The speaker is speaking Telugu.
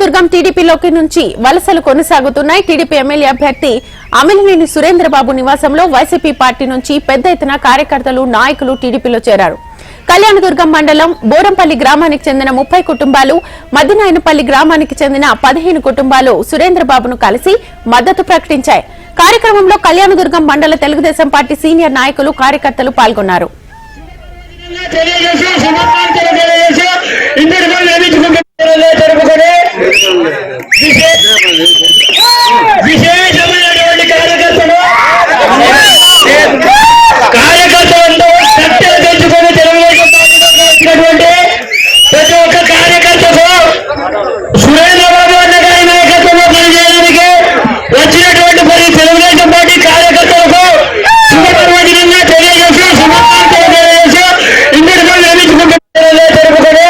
కళ్యాణదుర్గం టీడీపీలోకి నుంచి వలసలు కొనసాగుతున్నాయి. టీడీపీ ఎమ్మెల్యే అభ్యర్థి అమిలినేని సురేంద్రబాబు నివాసంలో వైసీపీ పార్టీ నుంచి పెద్ద ఎత్తున కార్యకర్తలు, నాయకులు టీడీపీలో చేరారు. కళ్యాణదుర్గం మండలం బోరంపల్లి గ్రామానికి చెందిన 30 కుటుంబాలు, మద్దినాయనపల్లి గ్రామానికి చెందిన 15 కుటుంబాలు సురేంద్రబాబును కలిసి మద్దతు ప్రకటించాయి. కార్యక్రమంలో కళ్యాణదుర్గం మండల తెలుగుదేశం పార్టీ సీనియర్ నాయకులు, కార్యకర్తలు పాల్గొన్నారు. విశేషమైనటువంటి కార్యకర్తలతో కట్టెలు తెచ్చుకొని తెలుగుదేశం పార్టీలో వచ్చినటువంటి ప్రతి ఒక్క కార్యకర్తకు సురేంద్రబాబు అన్న గారి నాయకత్వంలో పనిచేయడానికి వచ్చినటువంటి పని తెలుగుదేశం పార్టీ కార్యకర్తలకు శుభపర్వదినంగా తెలియజేసి శుభాకాంక్షలు తెలియజేసి ఇంటికి లభించుకుంటే జరుపుకొని